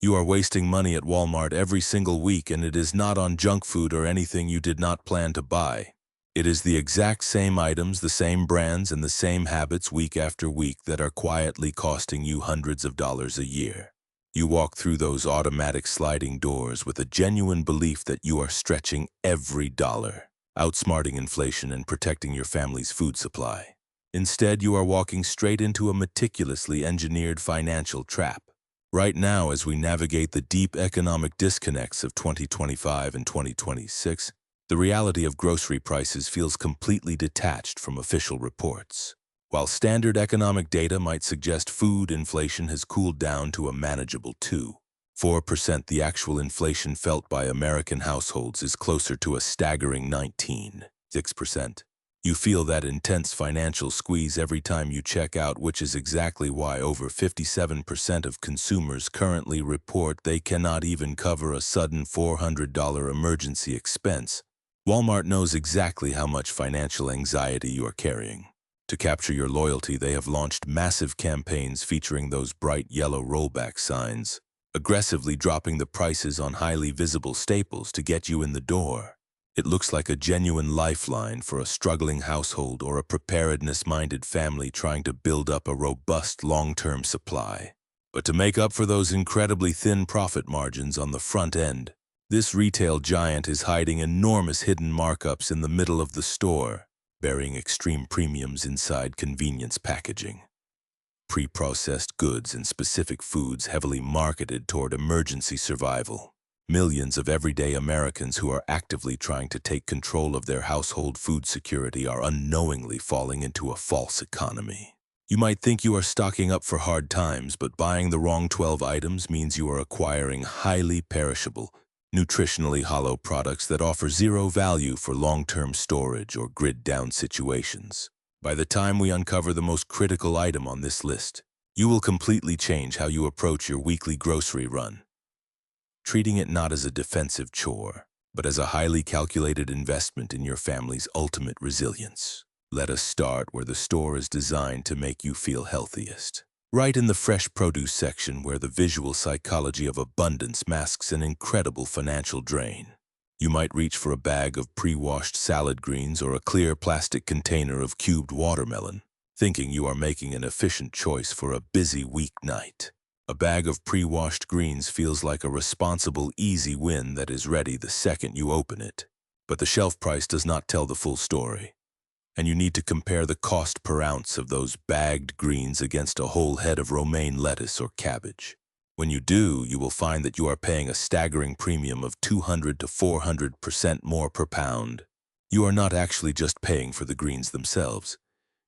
You are wasting money at Walmart every single week, and it is not on junk food or anything you did not plan to buy. It is the exact same items, the same brands, and the same habits week after week that are quietly costing you hundreds of dollars a year. You walk through those automatic sliding doors with a genuine belief that you are stretching every dollar, outsmarting inflation and protecting your family's food supply. Instead, you are walking straight into a meticulously engineered financial trap. Right now, as we navigate the deep economic disconnects of 2025 and 2026, the reality of grocery prices feels completely detached from official reports. While standard economic data might suggest food inflation has cooled down to a manageable 2.4%, the actual inflation felt by American households is closer to a staggering 19.6%. You feel that intense financial squeeze every time you check out, which is exactly why over 57% of consumers currently report they cannot even cover a sudden $400 emergency expense. Walmart knows exactly how much financial anxiety you are carrying. To capture your loyalty, they have launched massive campaigns featuring those bright yellow rollback signs, aggressively dropping the prices on highly visible staples to get you in the door. It looks like a genuine lifeline for a struggling household or a preparedness-minded family trying to build up a robust long-term supply. But to make up for those incredibly thin profit margins on the front end, this retail giant is hiding enormous hidden markups in the middle of the store, bearing extreme premiums inside convenience packaging. Pre-processed goods and specific foods heavily marketed toward emergency survival. Millions of everyday Americans who are actively trying to take control of their household food security are unknowingly falling into a false economy. You might think you are stocking up for hard times, but buying the wrong 12 items means you are acquiring highly perishable, nutritionally hollow products that offer zero value for long-term storage or grid-down situations. By the time we uncover the most critical item on this list, you will completely change how you approach your weekly grocery run, treating it not as a defensive chore, but as a highly calculated investment in your family's ultimate resilience. Let us start where the store is designed to make you feel healthiest. Right in the fresh produce section, where the visual psychology of abundance masks an incredible financial drain. You might reach for a bag of pre-washed salad greens or a clear plastic container of cubed watermelon, thinking you are making an efficient choice for a busy weeknight. A bag of pre-washed greens feels like a responsible, easy win that is ready the second you open it. But the shelf price does not tell the full story, and you need to compare the cost per ounce of those bagged greens against a whole head of romaine lettuce or cabbage. When you do, you will find that you are paying a staggering premium of 200 to 400% more per pound. You are not actually just paying for the greens themselves.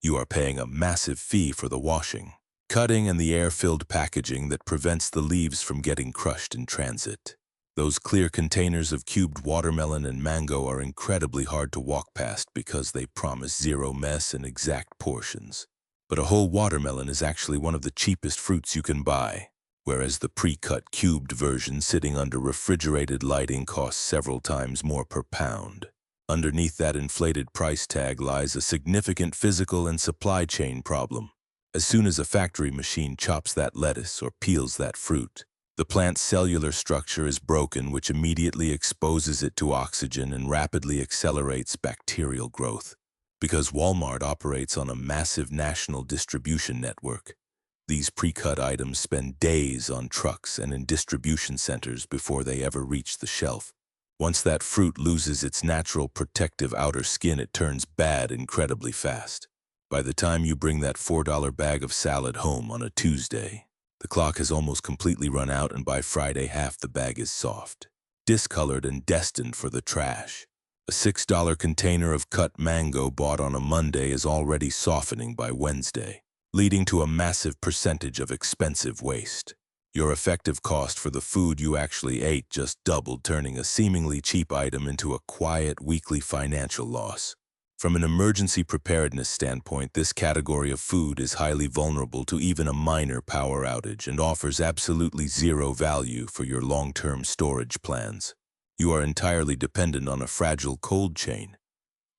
You are paying a massive fee for the washing, cutting, and the air-filled packaging that prevents the leaves from getting crushed in transit. Those clear containers of cubed watermelon and mango are incredibly hard to walk past because they promise zero mess and exact portions. But a whole watermelon is actually one of the cheapest fruits you can buy, whereas the pre-cut cubed version sitting under refrigerated lighting costs several times more per pound. Underneath that inflated price tag lies a significant physical and supply chain problem. As soon as a factory machine chops that lettuce or peels that fruit, the plant's cellular structure is broken, which immediately exposes it to oxygen and rapidly accelerates bacterial growth. Because Walmart operates on a massive national distribution network, these pre-cut items spend days on trucks and in distribution centers before they ever reach the shelf. Once that fruit loses its natural protective outer skin, it turns bad incredibly fast. By the time you bring that $4 bag of salad home on a Tuesday, the clock has almost completely run out, and by Friday half the bag is soft, discolored, and destined for the trash. A $6 container of cut mango bought on a Monday is already softening by Wednesday, leading to a massive percentage of expensive waste. Your effective cost for the food you actually ate just doubled, turning a seemingly cheap item into a quiet weekly financial loss. From an emergency preparedness standpoint, this category of food is highly vulnerable to even a minor power outage and offers absolutely zero value for your long-term storage plans. You are entirely dependent on a fragile cold chain,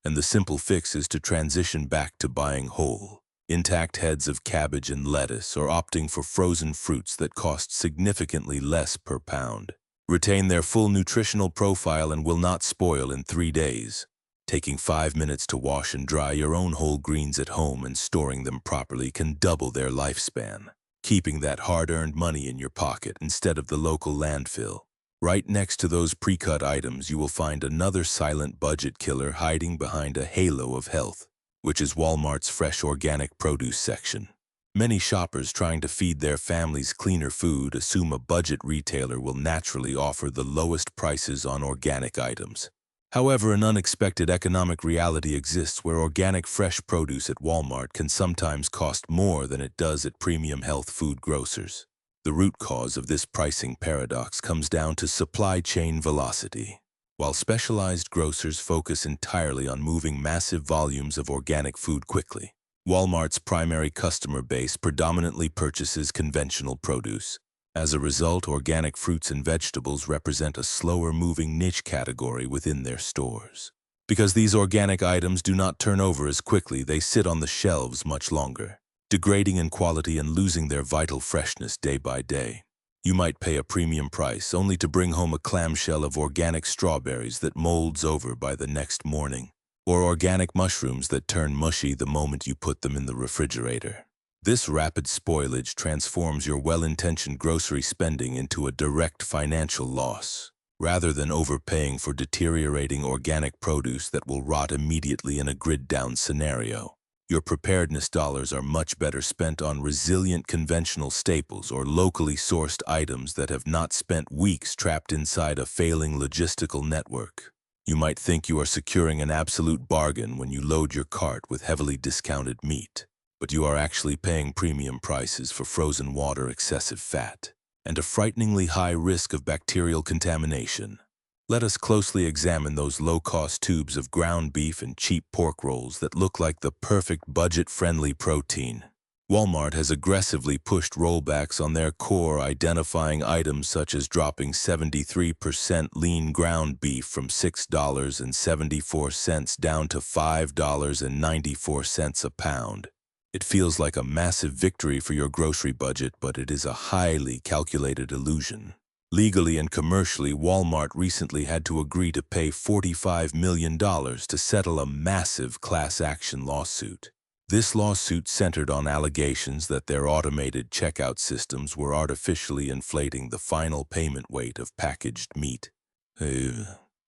and the simple fix is to transition back to buying whole, intact heads of cabbage and lettuce, or opting for frozen fruits that cost significantly less per pound. Retain their full nutritional profile and will not spoil in 3 days. Taking 5 minutes to wash and dry your own whole greens at home and storing them properly can double their lifespan, keeping that hard-earned money in your pocket instead of the local landfill. Right next to those pre-cut items, you will find another silent budget killer hiding behind a halo of health, which is Walmart's fresh organic produce section. Many shoppers trying to feed their families cleaner food assume a budget retailer will naturally offer the lowest prices on organic items. However, an unexpected economic reality exists where organic fresh produce at Walmart can sometimes cost more than it does at premium health food grocers. The root cause of this pricing paradox comes down to supply chain velocity. While specialized grocers focus entirely on moving massive volumes of organic food quickly, Walmart's primary customer base predominantly purchases conventional produce. As a result, organic fruits and vegetables represent a slower-moving niche category within their stores. Because these organic items do not turn over as quickly, they sit on the shelves much longer, degrading in quality and losing their vital freshness day by day. You might pay a premium price only to bring home a clamshell of organic strawberries that molds over by the next morning, or organic mushrooms that turn mushy the moment you put them in the refrigerator. This rapid spoilage transforms your well-intentioned grocery spending into a direct financial loss. Rather than overpaying for deteriorating organic produce that will rot immediately in a grid-down scenario, your preparedness dollars are much better spent on resilient conventional staples or locally sourced items that have not spent weeks trapped inside a failing logistical network. You might think you are securing an absolute bargain when you load your cart with heavily discounted meat, but you are actually paying premium prices for frozen water, excessive fat, and a frighteningly high risk of bacterial contamination. Let us closely examine those low-cost tubes of ground beef and cheap pork rolls that look like the perfect budget-friendly protein. Walmart has aggressively pushed rollbacks on their core, identifying items such as dropping 73% lean ground beef from $6.74 down to $5.94 a pound. It feels like a massive victory for your grocery budget, but it is a highly calculated illusion. Legally and commercially, Walmart recently had to agree to pay $45 million to settle a massive class action lawsuit. This lawsuit centered on allegations that their automated checkout systems were artificially inflating the final payment weight of packaged meat,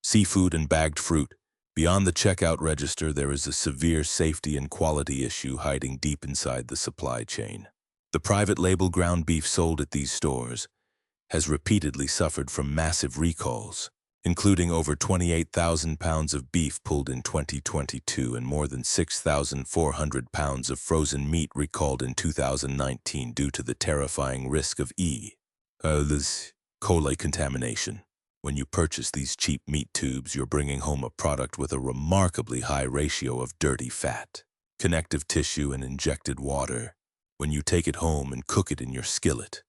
seafood, and bagged fruit. Beyond the checkout register, there is a severe safety and quality issue hiding deep inside the supply chain. The private label ground beef sold at these stores has repeatedly suffered from massive recalls, including over 28,000 pounds of beef pulled in 2022 and more than 6,400 pounds of frozen meat recalled in 2019 due to the terrifying risk of E. coli contamination. When you purchase these cheap meat tubes, you're bringing home a product with a remarkably high ratio of dirty fat, connective tissue, and injected water. When you take it home and cook it in your skillet,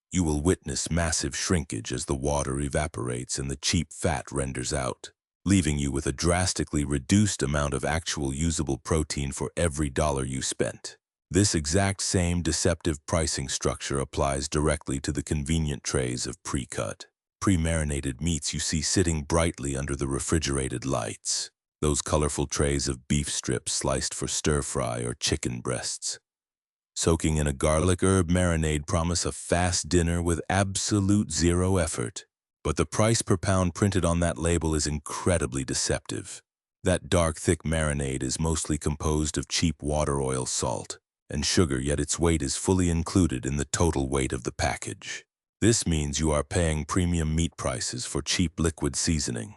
you will witness massive shrinkage as the water evaporates and the cheap fat renders out, leaving you with a drastically reduced amount of actual usable protein for every dollar you spent. This exact same deceptive pricing structure applies directly to the convenient trays of pre-cut, pre-marinated meats you see sitting brightly under the refrigerated lights. Those colorful trays of beef strips sliced for stir-fry or chicken breasts, soaking in a garlic herb marinade, promise a fast dinner with absolute zero effort. But the price per pound printed on that label is incredibly deceptive. That dark, thick marinade is mostly composed of cheap water, oil, salt, and sugar, yet its weight is fully included in the total weight of the package. This means you are paying premium meat prices for cheap liquid seasoning.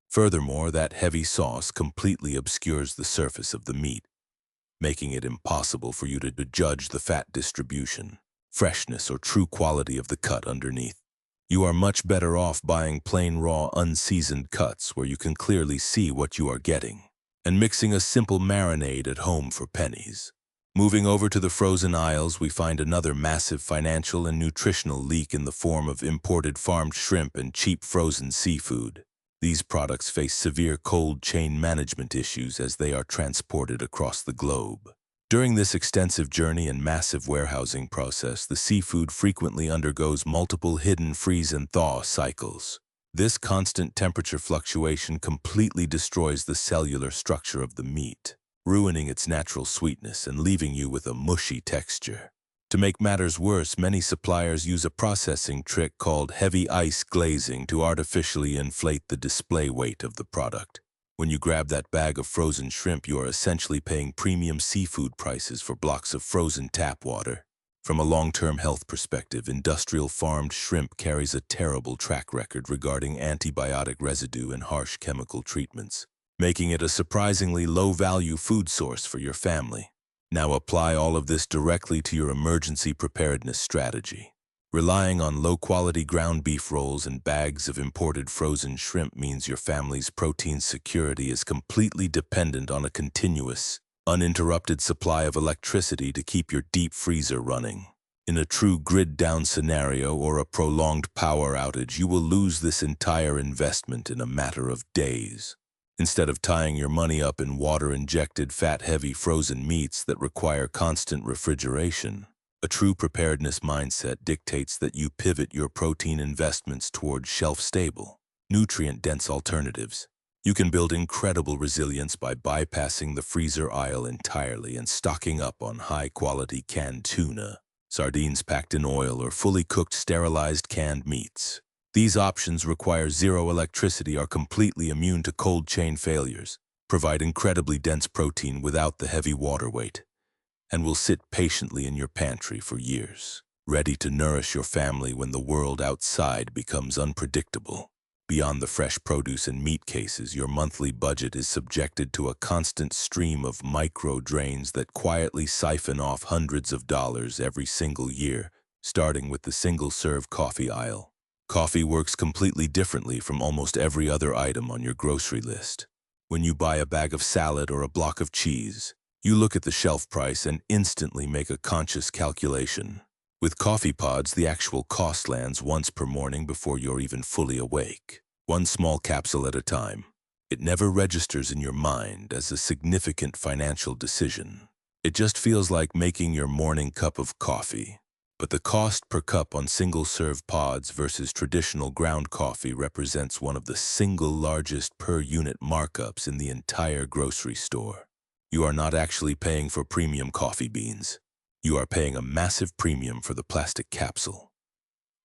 Furthermore, that heavy sauce completely obscures the surface of the meat, making it impossible for you to judge the fat distribution, freshness, or true quality of the cut underneath. You are much better off buying plain, raw, unseasoned cuts where you can clearly see what you are getting, and mixing a simple marinade at home for pennies. Moving over to the frozen aisles, we find another massive financial and nutritional leak in the form of imported farmed shrimp and cheap frozen seafood. These products face severe cold chain management issues as they are transported across the globe. During this extensive journey and massive warehousing process, the seafood frequently undergoes multiple hidden freeze and thaw cycles. This constant temperature fluctuation completely destroys the cellular structure of the meat, ruining its natural sweetness and leaving you with a mushy texture. To make matters worse, many suppliers use a processing trick called heavy ice glazing to artificially inflate the display weight of the product. When you grab that bag of frozen shrimp, you are essentially paying premium seafood prices for blocks of frozen tap water. From a long-term health perspective, industrial farmed shrimp carries a terrible track record regarding antibiotic residue and harsh chemical treatments, making it a surprisingly low-value food source for your family. Now apply all of this directly to your emergency preparedness strategy. Relying on low-quality ground beef rolls and bags of imported frozen shrimp means your family's protein security is completely dependent on a continuous, uninterrupted supply of electricity to keep your deep freezer running. In a true grid-down scenario or a prolonged power outage, you will lose this entire investment in a matter of days. Instead of tying your money up in water-injected, fat-heavy frozen meats that require constant refrigeration, a true preparedness mindset dictates that you pivot your protein investments toward shelf-stable, nutrient-dense alternatives. You can build incredible resilience by bypassing the freezer aisle entirely and stocking up on high-quality canned tuna, sardines packed in oil, or fully cooked sterilized canned meats. These options require zero electricity, are completely immune to cold chain failures, provide incredibly dense protein without the heavy water weight, and will sit patiently in your pantry for years, ready to nourish your family when the world outside becomes unpredictable. Beyond the fresh produce and meat cases, your monthly budget is subjected to a constant stream of micro-drains that quietly siphon off hundreds of dollars every single year, starting with the single-serve coffee aisle. Coffee works completely differently from almost every other item on your grocery list. When you buy a bag of salad or a block of cheese, you look at the shelf price and instantly make a conscious calculation. With coffee pods, the actual cost lands once per morning before you're even fully awake, one small capsule at a time. It never registers in your mind as a significant financial decision. It just feels like making your morning cup of coffee. But the cost per cup on single-serve pods versus traditional ground coffee represents one of the single largest per-unit markups in the entire grocery store. You are not actually paying for premium coffee beans. You are paying a massive premium for the plastic capsule,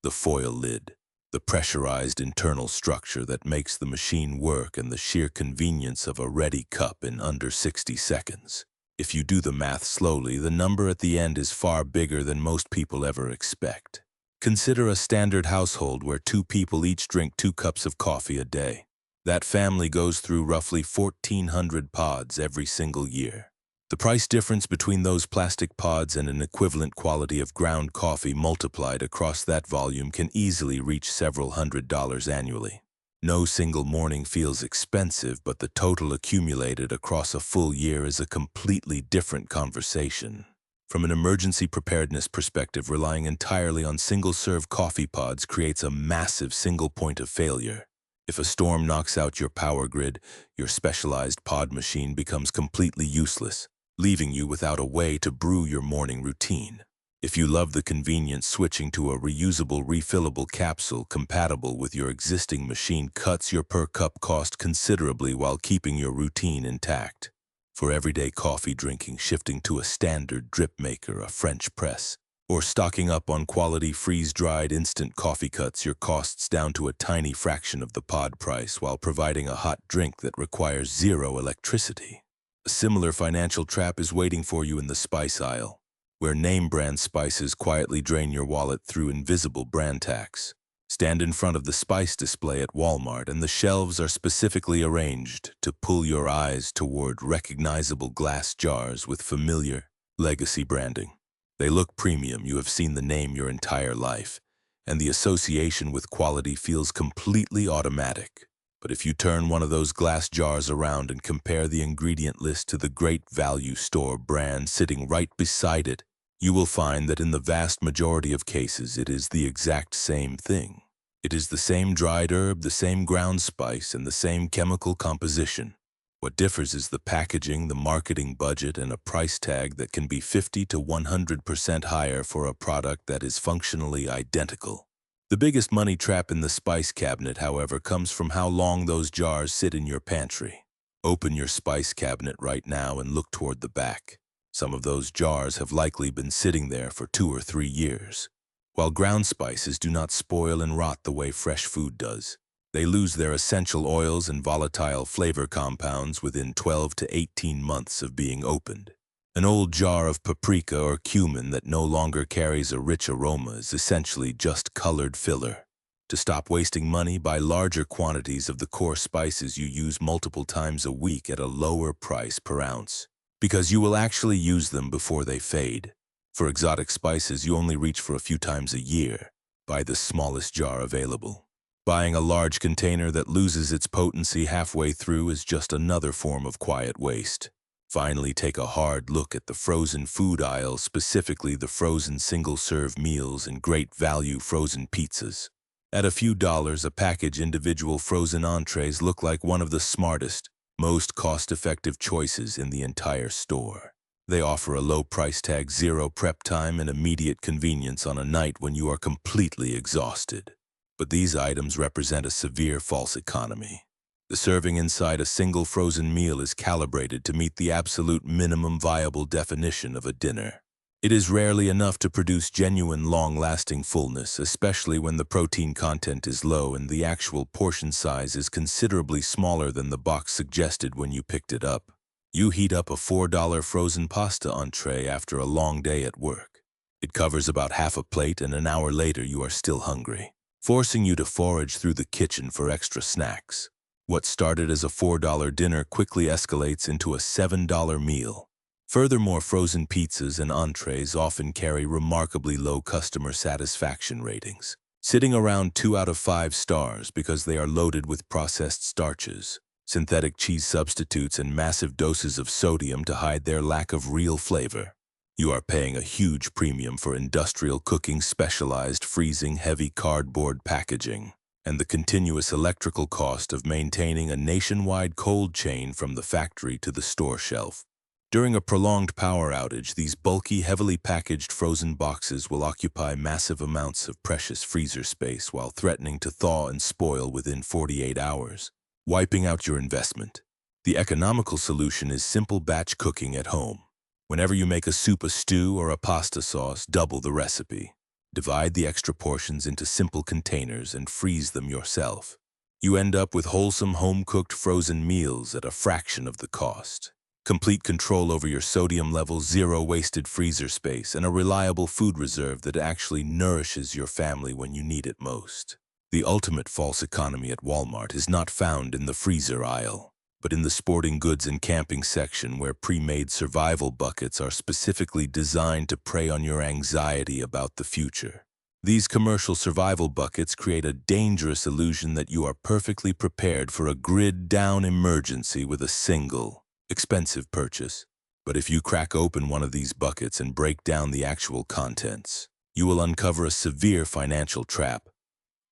the foil lid, the pressurized internal structure that makes the machine work, and the sheer convenience of a ready cup in under 60 seconds. If you do the math slowly, the number at the end is far bigger than most people ever expect. Consider a standard household where 2 people each drink 2 cups of coffee a day. That family goes through roughly 1,400 pods every single year. The price difference between those plastic pods and an equivalent quality of ground coffee multiplied across that volume can easily reach several $100s annually. No single morning feels expensive, but the total accumulated across a full year is a completely different conversation. From an emergency preparedness perspective, relying entirely on single-serve coffee pods creates a massive single point of failure. If a storm knocks out your power grid, your specialized pod machine becomes completely useless, leaving you without a way to brew your morning routine. If you love the convenience, switching to a reusable, refillable capsule compatible with your existing machine cuts your per-cup cost considerably while keeping your routine intact. For everyday coffee drinking, shifting to a standard drip maker, a French press, or stocking up on quality freeze-dried instant coffee cuts your costs down to a tiny fraction of the pod price while providing a hot drink that requires zero electricity. A similar financial trap is waiting for you in the spice aisle, where name-brand spices quietly drain your wallet through invisible brand tax. Stand in front of the spice display at Walmart, and the shelves are specifically arranged to pull your eyes toward recognizable glass jars with familiar legacy branding. They look premium. You have seen the name your entire life, and the association with quality feels completely automatic. But if you turn one of those glass jars around and compare the ingredient list to the Great Value Store brand sitting right beside it, you will find that in the vast majority of cases it is the exact same thing. It is the same dried herb, the same ground spice, and the same chemical composition. What differs is the packaging, the marketing budget, and a price tag that can be 50 to 100% higher for a product that is functionally identical. The biggest money trap in the spice cabinet, however, comes from how long those jars sit in your pantry. Open your spice cabinet right now and look toward the back. Some of those jars have likely been sitting there for 2 or 3 years. While ground spices do not spoil and rot the way fresh food does, they lose their essential oils and volatile flavor compounds within 12 to 18 months of being opened. An old jar of paprika or cumin that no longer carries a rich aroma is essentially just colored filler. To stop wasting money, buy larger quantities of the core spices you use multiple times a week at a lower price per ounce, because you will actually use them before they fade. For exotic spices you only reach for a few times a year. Buy the smallest jar available. Buying a large container that loses its potency halfway through is just another form of quiet waste. Finally, take a hard look at the frozen food aisle, specifically the frozen single-serve meals and great value frozen pizzas. At a few dollars a package, individual frozen entrees look like one of the smartest, most cost-effective choices in the entire store. They offer a low price tag, zero prep time, and immediate convenience on a night when you are completely exhausted. But these items represent a severe false economy. The serving inside a single frozen meal is calibrated to meet the absolute minimum viable definition of a dinner. It is rarely enough to produce genuine, long-lasting fullness, especially when the protein content is low and the actual portion size is considerably smaller than the box suggested when you picked it up. You heat up a $4 frozen pasta entree after a long day at work. It covers about half a plate, and an hour later you are still hungry, forcing you to forage through the kitchen for extra snacks. What started as a $4 dinner quickly escalates into a $7 meal. Furthermore, frozen pizzas and entrees often carry remarkably low customer satisfaction ratings, sitting around 2 out of 5 stars because they are loaded with processed starches, synthetic cheese substitutes, and massive doses of sodium to hide their lack of real flavor. You are paying a huge premium for industrial cooking, specialized freezing, heavy cardboard packaging, and the continuous electrical cost of maintaining a nationwide cold chain from the factory to the store shelf. During a prolonged power outage, these bulky, heavily packaged frozen boxes will occupy massive amounts of precious freezer space while threatening to thaw and spoil within 48 hours, wiping out your investment. The economical solution is simple batch cooking at home. Whenever you make a soup, a stew, or a pasta sauce, double the recipe. Divide the extra portions into simple containers and freeze them yourself. You end up with wholesome, home-cooked frozen meals at a fraction of the cost. Complete control over your sodium levels, zero wasted freezer space, and a reliable food reserve that actually nourishes your family when you need it most. The ultimate false economy at Walmart is not found in the freezer aisle, but in the sporting goods and camping section, where pre-made survival buckets are specifically designed to prey on your anxiety about the future. These commercial survival buckets create a dangerous illusion that you are perfectly prepared for a grid-down emergency with a single, expensive purchase. But if you crack open one of these buckets and break down the actual contents, you will uncover a severe financial trap,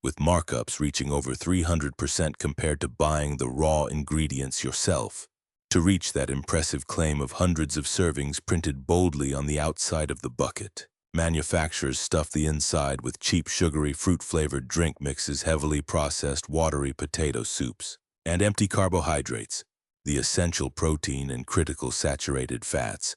with markups reaching over 300% compared to buying the raw ingredients yourself. To reach that impressive claim of hundreds of servings printed boldly on the outside of the bucket, manufacturers stuff the inside with cheap, sugary, fruit-flavored drink mixes, heavily processed, watery potato soups, and empty carbohydrates, the essential protein and critical saturated fats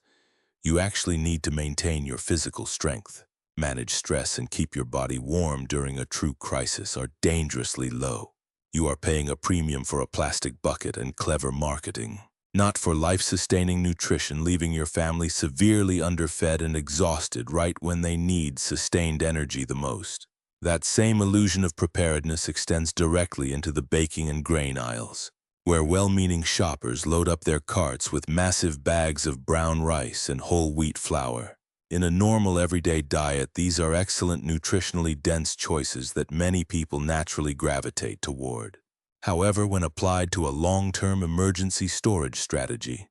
you actually need to maintain your physical strength, manage stress, and keep your body warm during a true crisis are dangerously low. You are paying a premium for a plastic bucket and clever marketing, not for life-sustaining nutrition, leaving your family severely underfed and exhausted right when they need sustained energy the most. That same illusion of preparedness extends directly into the baking and grain aisles, where well-meaning shoppers load up their carts with massive bags of brown rice and whole wheat flour. In a normal everyday diet, these are excellent, nutritionally dense choices that many people naturally gravitate toward. However, when applied to a long-term emergency storage strategy,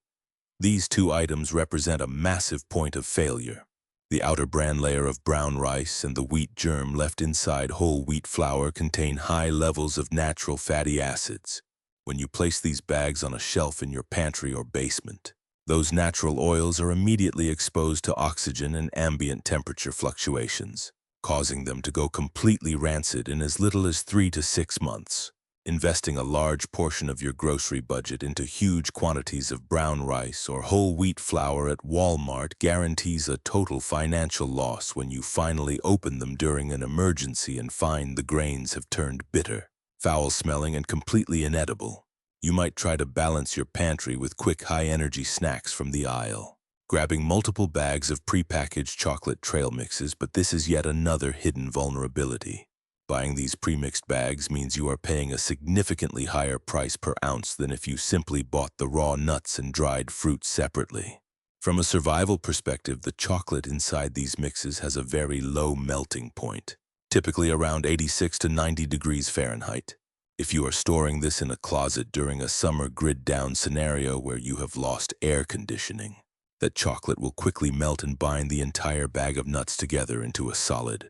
these two items represent a massive point of failure. The outer bran layer of brown rice and the wheat germ left inside whole wheat flour contain high levels of natural fatty acids, When you place these bags on a shelf in your pantry or basement, those natural oils are immediately exposed to oxygen and ambient temperature fluctuations, causing them to go completely rancid in as little as 3 to 6 months. Investing a large portion of your grocery budget into huge quantities of brown rice or whole wheat flour at Walmart guarantees a total financial loss when you finally open them during an emergency and find the grains have turned bitter, foul-smelling, and completely inedible. You might try to balance your pantry with quick, high-energy snacks from the aisle, grabbing multiple bags of prepackaged chocolate trail mixes, but this is yet another hidden vulnerability. Buying these premixed bags means you are paying a significantly higher price per ounce than if you simply bought the raw nuts and dried fruit separately. From a survival perspective, the chocolate inside these mixes has a very low melting point, typically around 86 to 90 degrees Fahrenheit. If you are storing this in a closet during a summer grid-down scenario where you have lost air conditioning, that chocolate will quickly melt and bind the entire bag of nuts together into a solid,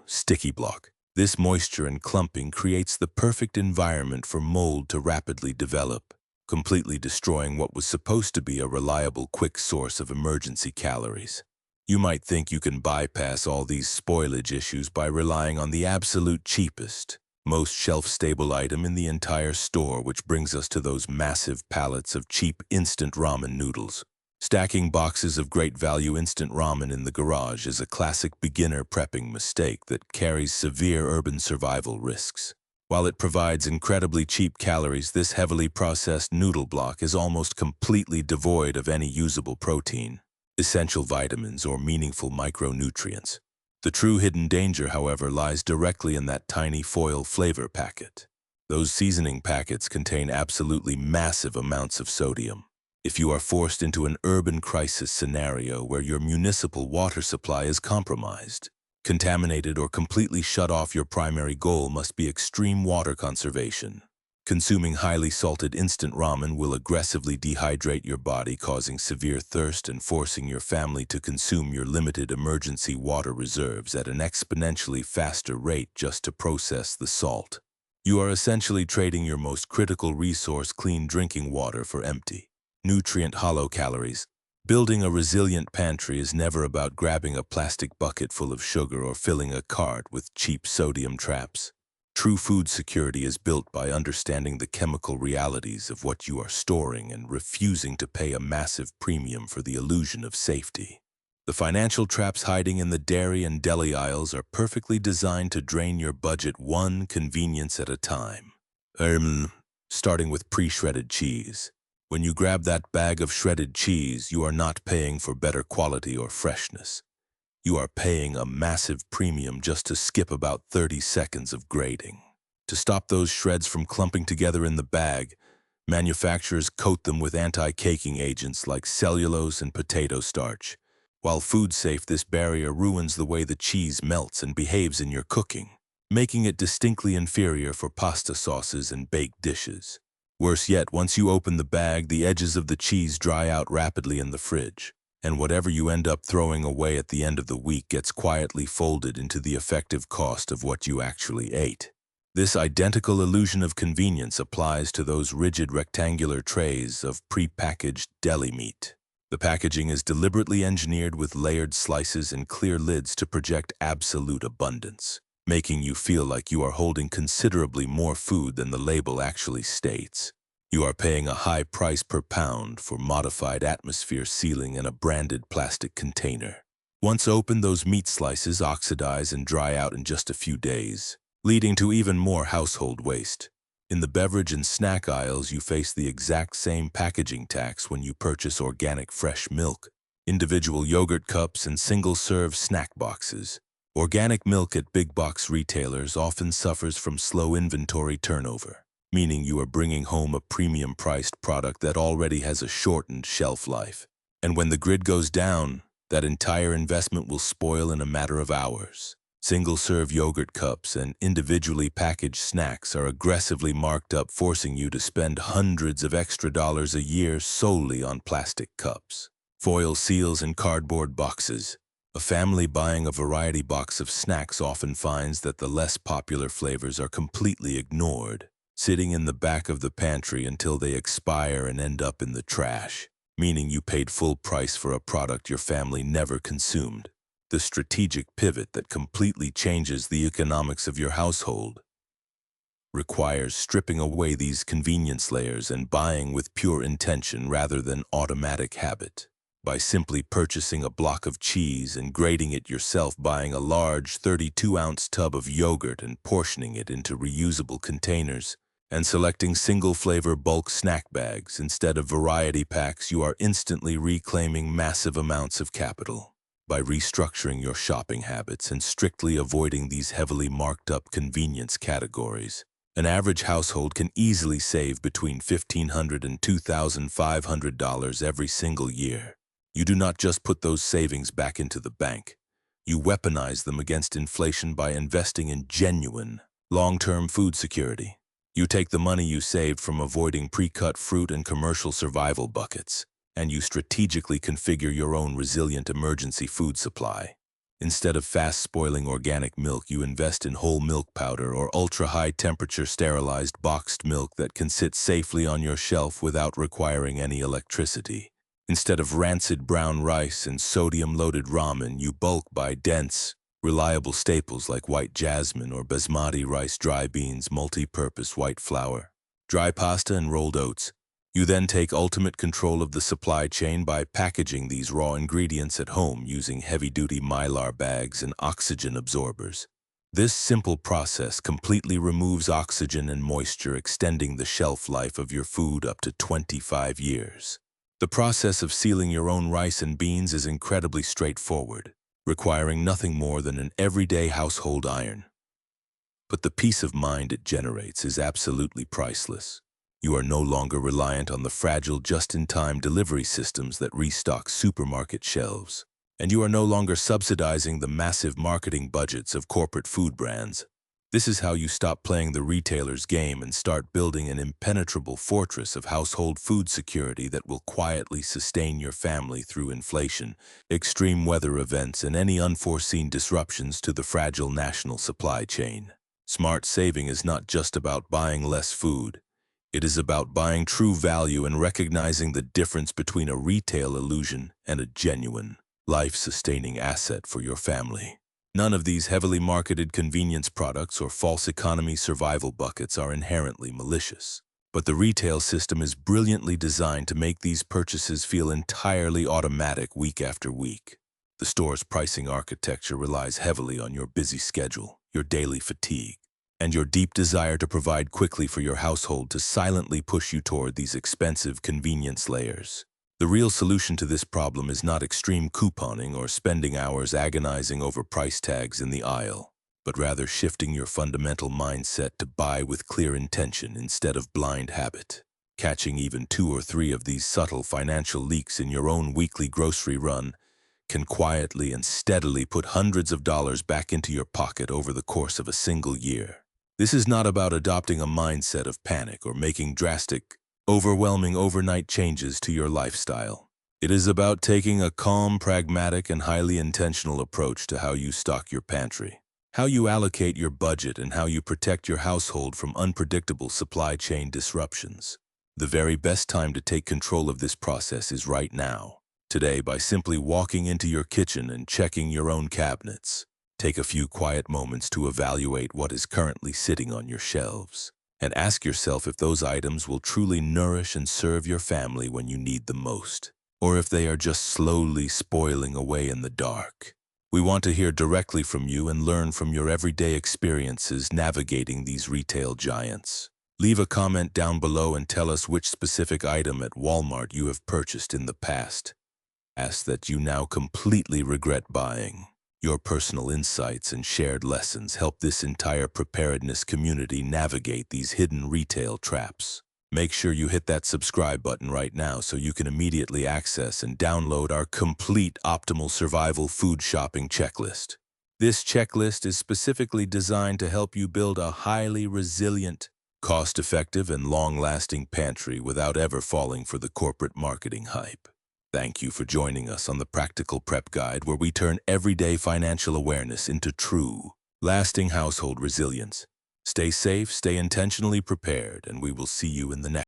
sticky block. This moisture and clumping creates the perfect environment for mold to rapidly develop, completely destroying what was supposed to be a reliable, quick source of emergency calories. You might think you can bypass all these spoilage issues by relying on the absolute cheapest, most shelf-stable item in the entire store, which brings us to those massive pallets of cheap instant ramen noodles. Stacking boxes of great value instant ramen in the garage is a classic beginner prepping mistake that carries severe urban survival risks. While it provides incredibly cheap calories, this heavily processed noodle block is almost completely devoid of any usable protein, essential vitamins, or meaningful micronutrients. The true hidden danger, however, lies directly in that tiny foil flavor packet. Those seasoning packets contain absolutely massive amounts of sodium. If you are forced into an urban crisis scenario where your municipal water supply is compromised, contaminated, or completely shut off, your primary goal must be extreme water conservation. Consuming highly salted instant ramen will aggressively dehydrate your body, causing severe thirst and forcing your family to consume your limited emergency water reserves at an exponentially faster rate just to process the salt. You are essentially trading your most critical resource, clean drinking water, for empty, nutrient-hollow calories. Building a resilient pantry is never about grabbing a plastic bucket full of sugar or filling a cart with cheap sodium traps. True food security is built by understanding the chemical realities of what you are storing and refusing to pay a massive premium for the illusion of safety. The financial traps hiding in the dairy and deli aisles are perfectly designed to drain your budget one convenience at a time. Starting with pre-shredded cheese. When you grab that bag of shredded cheese, you are not paying for better quality or freshness. You are paying a massive premium just to skip about 30 seconds of grating. To stop those shreds from clumping together in the bag, manufacturers coat them with anti-caking agents like cellulose and potato starch. While food safe, this barrier ruins the way the cheese melts and behaves in your cooking, making it distinctly inferior for pasta sauces and baked dishes. Worse yet, once you open the bag, the edges of the cheese dry out rapidly in the fridge, and whatever you end up throwing away at the end of the week gets quietly folded into the effective cost of what you actually ate. This identical illusion of convenience applies to those rigid rectangular trays of prepackaged deli meat. The packaging is deliberately engineered with layered slices and clear lids to project absolute abundance, making you feel like you are holding considerably more food than the label actually states. You are paying a high price per pound for modified atmosphere sealing in a branded plastic container. Once opened, those meat slices oxidize and dry out in just a few days, leading to even more household waste. In the beverage and snack aisles, you face the exact same packaging tax when you purchase organic fresh milk, individual yogurt cups, and single-serve snack boxes. Organic milk at big box retailers often suffers from slow inventory turnover, meaning you are bringing home a premium-priced product that already has a shortened shelf life. And when the grid goes down, that entire investment will spoil in a matter of hours. Single-serve yogurt cups and individually packaged snacks are aggressively marked up, forcing you to spend hundreds of extra dollars a year solely on plastic cups, foil seals, and cardboard boxes. A family buying a variety box of snacks often finds that the less popular flavors are completely ignored, sitting in the back of the pantry until they expire and end up in the trash, meaning you paid full price for a product your family never consumed. The strategic pivot that completely changes the economics of your household requires stripping away these convenience layers and buying with pure intention rather than automatic habit. By simply purchasing a block of cheese and grating it yourself, buying a large 32-ounce tub of yogurt and portioning it into reusable containers, and selecting single-flavor bulk snack bags instead of variety packs, you are instantly reclaiming massive amounts of capital. By restructuring your shopping habits and strictly avoiding these heavily marked up convenience categories, an average household can easily save between $1,500 and $2,500 every single year. You do not just put those savings back into the bank. You weaponize them against inflation by investing in genuine, long-term food security. You take the money you saved from avoiding pre-cut fruit and commercial survival buckets, and you strategically configure your own resilient emergency food supply. Instead of fast-spoiling organic milk, you invest in whole milk powder or ultra-high-temperature sterilized boxed milk that can sit safely on your shelf without requiring any electricity. Instead of rancid brown rice and sodium-loaded ramen, you bulk buy dense, reliable staples like white jasmine or basmati rice, dry beans, multi-purpose white flour, dry pasta, and rolled oats. You then take ultimate control of the supply chain by packaging these raw ingredients at home using heavy-duty Mylar bags and oxygen absorbers. This simple process completely removes oxygen and moisture, extending the shelf life of your food up to 25 years. The process of sealing your own rice and beans is incredibly straightforward, requiring nothing more than an everyday household iron. But the peace of mind it generates is absolutely priceless. You are no longer reliant on the fragile just-in-time delivery systems that restock supermarket shelves, and you are no longer subsidizing the massive marketing budgets of corporate food brands. This is how you stop playing the retailer's game and start building an impenetrable fortress of household food security that will quietly sustain your family through inflation, extreme weather events, and any unforeseen disruptions to the fragile national supply chain. Smart saving is not just about buying less food. It is about buying true value and recognizing the difference between a retail illusion and a genuine, life-sustaining asset for your family. None of these heavily marketed convenience products or false economy survival buckets are inherently malicious. But the retail system is brilliantly designed to make these purchases feel entirely automatic week after week. The store's pricing architecture relies heavily on your busy schedule, your daily fatigue, and your deep desire to provide quickly for your household to silently push you toward these expensive convenience layers. The real solution to this problem is not extreme couponing or spending hours agonizing over price tags in the aisle, but rather shifting your fundamental mindset to buy with clear intention instead of blind habit. Catching even 2 or 3 of these subtle financial leaks in your own weekly grocery run can quietly and steadily put hundreds of dollars back into your pocket over the course of a single year. This is not about adopting a mindset of panic or making drastic, overwhelming overnight changes to your lifestyle. It is about taking a calm, pragmatic, and highly intentional approach to how you stock your pantry, how you allocate your budget, and how you protect your household from unpredictable supply chain disruptions. The very best time to take control of this process is right now. Today, by simply walking into your kitchen and checking your own cabinets. Take a few quiet moments to evaluate what is currently sitting on your shelves, and ask yourself if those items will truly nourish and serve your family when you need them most, or if they are just slowly spoiling away in the dark. We want to hear directly from you and learn from your everyday experiences navigating these retail giants. Leave a comment down below and tell us which specific item at Walmart you have purchased in the past. Ask that you now completely regret buying. Your personal insights and shared lessons help this entire preparedness community navigate these hidden retail traps. Make sure you hit that subscribe button right now so you can immediately access and download our complete optimal survival food shopping checklist. This checklist is specifically designed to help you build a highly resilient, cost-effective, and long-lasting pantry without ever falling for the corporate marketing hype. Thank you for joining us on the Practical Prep Guide, where we turn everyday financial awareness into true, lasting household resilience. Stay safe, stay intentionally prepared, and we will see you in the next.